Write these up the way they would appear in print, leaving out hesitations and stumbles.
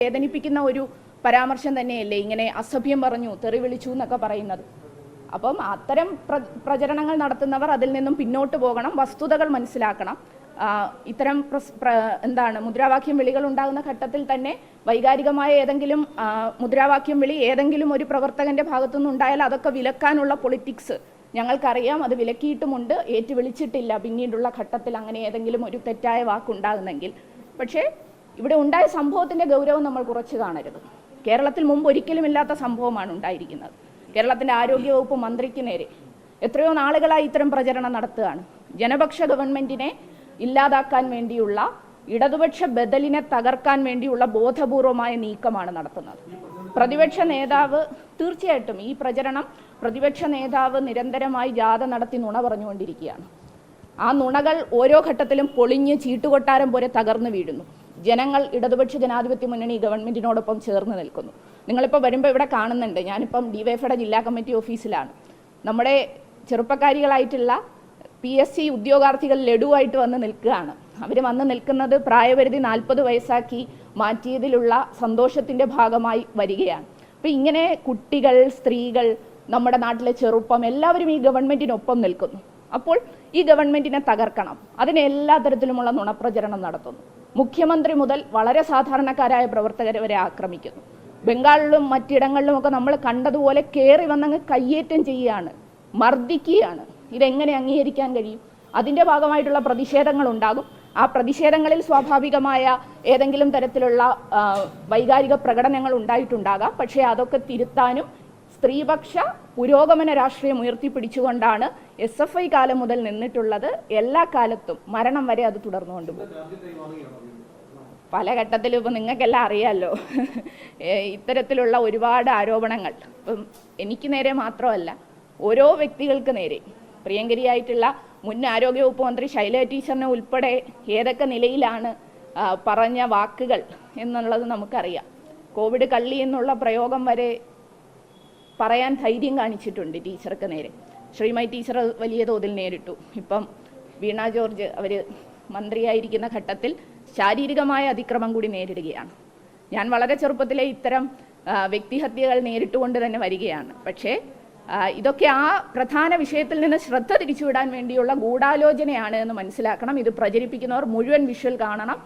വേദനിപ്പിക്കുന്ന ഒരു പരാമർശം തന്നെയല്ലേ ഇങ്ങനെ അസഭ്യം പറഞ്ഞു, തെറി വിളിച്ചു എന്നൊക്കെ പറയുന്നത്. അപ്പം അത്തരം പ്രചരണങ്ങൾ നടത്തുന്നവർ അതിൽ നിന്നും പിന്നോട്ട് പോകണം, വസ്തുതകൾ മനസ്സിലാക്കണം. ഇത്തരം മുദ്രാവാക്യം വിളികൾ ഉണ്ടാകുന്ന ഘട്ടത്തിൽ തന്നെ വൈകാരികമായ ഏതെങ്കിലും മുദ്രാവാക്യം വിളി ഏതെങ്കിലും ഒരു പ്രവർത്തകന്റെ ഭാഗത്തുനിന്ന് ഉണ്ടായാൽ അതൊക്കെ വിലക്കാനുള്ള പൊളിറ്റിക്സ് ഞങ്ങൾക്കറിയാം. അത് വിലക്കിയിട്ടുമുണ്ട്, ഏറ്റുവിളിച്ചിട്ടില്ല പിന്നീടുള്ള ഘട്ടത്തിൽ അങ്ങനെ ഏതെങ്കിലും ഒരു തെറ്റായ വാക്കുണ്ടാകുന്നെങ്കിൽ. പക്ഷേ ഇവിടെ ഉണ്ടായ സംഭവത്തിന്റെ ഗൗരവം നമ്മൾ കുറച്ച് കാണരുത്. കേരളത്തിൽ മുമ്പ് ഒരിക്കലും ഇല്ലാത്ത സംഭവമാണ് ഉണ്ടായിരിക്കുന്നത്. കേരളത്തിന്റെ ആരോഗ്യവകുപ്പ് മന്ത്രിക്ക് നേരെ എത്രയോ നാളുകളായി ഇത്തരം പ്രചരണം നടത്തുകയാണ്. ജനപക്ഷ ഗവൺമെന്റിനെ ഇല്ലാതാക്കാൻ വേണ്ടിയുള്ള, ഇടതുപക്ഷ ബദലിനെ തകർക്കാൻ വേണ്ടിയുള്ള ബോധപൂർവമായ നീക്കമാണ് നടത്തുന്നത്. പ്രതിപക്ഷ നേതാവ് തീർച്ചയായിട്ടും ഈ പ്രചരണം പ്രതിപക്ഷ നേതാവ് നിരന്തരമായി ജാഥ നടത്തി നുണ പറഞ്ഞുകൊണ്ടിരിക്കുകയാണ്. ആ നുണകൾ ഓരോ ഘട്ടത്തിലും പൊളിഞ്ഞ് ചീട്ടുകൊട്ടാരം പോലെ തകർന്നു വീഴുന്നു. ജനങ്ങൾ ഇടതുപക്ഷ ജനാധിപത്യ മുന്നണി ഗവൺമെന്റിനോടൊപ്പം ചേർന്ന് നിൽക്കുന്നു. നിങ്ങളിപ്പോൾ വരുമ്പോൾ ഇവിടെ കാണുന്നുണ്ട്, ഞാനിപ്പം ഡിവൈഎഫ്ഐയുടെ ജില്ലാ കമ്മിറ്റി ഓഫീസിലാണ്. നമ്മുടെ ചെറുപ്പക്കാരികളായിട്ടുള്ള PSC ഉദ്യോഗാർത്ഥികൾ ലഡുവായിട്ട് വന്ന് നിൽക്കുകയാണ്. അവർ വന്ന് നിൽക്കുന്നത് പ്രായപരിധി 40 വയസ്സാക്കി മാറ്റിയതിലുള്ള സന്തോഷത്തിൻ്റെ ഭാഗമായി വരികയാണ്. അപ്പോൾ ഇങ്ങനെ കുട്ടികൾ, സ്ത്രീകൾ, നമ്മുടെ നാട്ടിലെ ചെറുപ്പം എല്ലാവരും ഈ ഗവൺമെന്റിനൊപ്പം നിൽക്കുന്നു. അപ്പോൾ ഈ ഗവൺമെന്റിനെ തകർക്കണം, അതിന് എല്ലാ തരത്തിലുമുള്ള നുണപ്രചരണം നടത്തുന്നു. മുഖ്യമന്ത്രി മുതൽ വളരെ സാധാരണക്കാരായ പ്രവർത്തകരെ വരെ ആക്രമിക്കുന്നു. ബംഗാളിലും മറ്റിടങ്ങളിലുമൊക്കെ നമ്മൾ കണ്ടതുപോലെ കയറി വന്നങ്ങ് കയ്യേറ്റം ചെയ്യുകയാണ്, മർദ്ദിക്കുകയാണ്. ഇതെങ്ങനെ അംഗീകരിക്കാൻ കഴിയും? അതിൻ്റെ ഭാഗമായിട്ടുള്ള പ്രതിഷേധങ്ങൾ ഉണ്ടാകും. ആ പ്രതിഷേധങ്ങളിൽ സ്വാഭാവികമായ ഏതെങ്കിലും തരത്തിലുള്ള വൈകാരിക പ്രകടനങ്ങൾ ഉണ്ടായിട്ടുണ്ടാകാം. പക്ഷേ അതൊക്കെ തിരുത്താനും സ്ത്രീപക്ഷ പുരോഗമന രാഷ്ട്രീയം ഉയർത്തിപ്പിടിച്ചുകൊണ്ടാണ് SFI കാലം മുതൽ നിന്നിട്ടുള്ളത്. എല്ലാ കാലത്തും മരണം വരെ അത് തുടർന്നുകൊണ്ടുപോകും. പല ഘട്ടത്തിലും ഇപ്പം നിങ്ങൾക്കെല്ലാം അറിയാമല്ലോ, ഇത്തരത്തിലുള്ള ഒരുപാട് ആരോപണങ്ങൾ ഇപ്പം എനിക്ക് നേരെ മാത്രമല്ല, ഓരോ വ്യക്തികൾക്ക് നേരെ, പ്രിയങ്കരിയായിട്ടുള്ള മുൻ ആരോഗ്യവകുപ്പ് മന്ത്രി ശൈലജ ടീച്ചറിനെ ഉൾപ്പെടെ ഏതൊക്കെ നിലയിലാണ് പറഞ്ഞ വാക്കുകൾ എന്നുള്ളത് നമുക്കറിയാം. കോവിഡ് കള്ളി എന്നുള്ള പ്രയോഗം വരെ പറയാൻ ധൈര്യം കാണിച്ചിട്ടുണ്ട് ടീച്ചർക്ക് നേരെ. ശ്രീമതി ടീച്ചർ വലിയ തോതിൽ നേരിട്ടു. ഇപ്പം വീണ ജോർജ് അവർ മന്ത്രിയായിരിക്കുന്ന ഘട്ടത്തിൽ ശാരീരികമായ അതിക്രമം കൂടി നേരിടുകയാണ്. ഞാൻ വളരെ ചെറുപ്പത്തിലെ ഇത്തരം വ്യക്തിഹത്യകൾ നേരിട്ടുകൊണ്ട് തന്നെ വരികയാണ്. പക്ഷേ ഇതൊക്കെ ആ പ്രധാന വിഷയത്തിൽ നിന്ന് ശ്രദ്ധ തിരിച്ചുവിടാൻ വേണ്ടിയുള്ള ഗൂഢാലോചനയാണ് എന്ന് മനസ്സിലാക്കണം. ഇത് പ്രചരിപ്പിക്കുന്നവർ മുഴുവൻ വിഷ്വൽ കാണണം,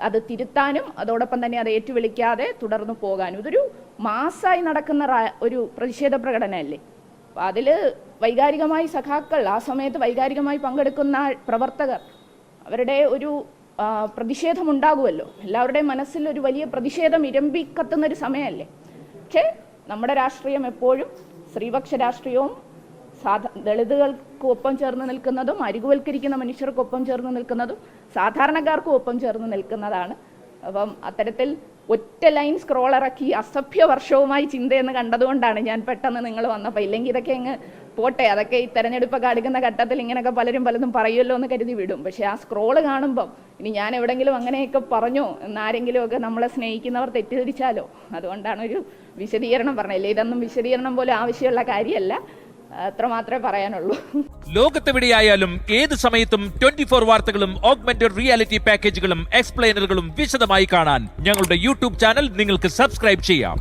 അത് തിരുത്താനും അതോടൊപ്പം തന്നെ അത് ഏറ്റുവിളിക്കാതെ തുടർന്നു പോകാനും. ഇതൊരു മാസമായി നടക്കുന്ന ഒരു പ്രതിഷേധ പ്രകടനമല്ലേ. അതിൽ വൈകാരികമായി സഖാക്കൾ, ആ സമയത്ത് വൈകാരികമായി പങ്കെടുക്കുന്ന പ്രവർത്തകർ, അവരുടെ ഒരു പ്രതിഷേധമുണ്ടാകുമല്ലോ. എല്ലാവരുടെയും മനസ്സിൽ ഒരു വലിയ പ്രതിഷേധം ഇരമ്പിക്കത്തുന്നൊരു സമയമല്ലേ. പക്ഷേ നമ്മുടെ രാഷ്ട്രീയം എപ്പോഴും സ്ത്രീപക്ഷ രാഷ്ട്രീയവും ദളിതുകൾക്ക് ഒപ്പം ചേർന്ന് നിൽക്കുന്നതും അരികുവൽക്കരിക്കുന്ന മനുഷ്യർക്കൊപ്പം ചേർന്ന് നിൽക്കുന്നതും സാധാരണക്കാർക്കും ഒപ്പം ചേർന്ന് നിൽക്കുന്നതാണ്. അപ്പം അത്തരത്തിൽ ഒറ്റ ലൈൻ സ്ക്രോൾ ഇറക്കി അസഭ്യ വർഷവുമായി ചിന്തയെന്ന് കണ്ടതുകൊണ്ടാണ് ഞാൻ പെട്ടെന്ന് നിങ്ങൾ വന്നപ്പോൾ. ഇല്ലെങ്കിൽ ഇതൊക്കെ അങ്ങ് പോട്ടെ, അതൊക്കെ ഈ തെരഞ്ഞെടുപ്പൊക്കെ അടുക്കുന്ന ഘട്ടത്തിൽ ഇങ്ങനെയൊക്കെ പലതും പറയുമല്ലോ എന്ന് കരുതി വിടും. പക്ഷേ ആ സ്ക്രോള് കാണുമ്പം ഇനി ഞാൻ എവിടെയെങ്കിലും അങ്ങനെയൊക്കെ പറഞ്ഞോ എന്നാരെങ്കിലുമൊക്കെ നമ്മളെ സ്നേഹിക്കുന്നവർ തെറ്റിദ്ധരിച്ചാലോ, അതുകൊണ്ടാണ് ഒരു വിശദീകരണം പറഞ്ഞില്ലേ. ഇതൊന്നും വിശദീകരണം പോലെ ആവശ്യമുള്ള കാര്യമല്ല, അത്രമാത്രമേ പറയാനുള്ളൂ. ലോകത്തെവിടെയായാലും ഏത് സമയത്തും 24 വാർത്തകളും ഓഗ്മെന്റഡ് റിയാലിറ്റി പാക്കേജുകളും എക്സ്പ്ലെയിനറുകളും വിശദമായി കാണാൻ ഞങ്ങളുടെ YouTube ചാനൽ നിങ്ങൾക്ക് സബ്സ്ക്രൈബ് ചെയ്യാം.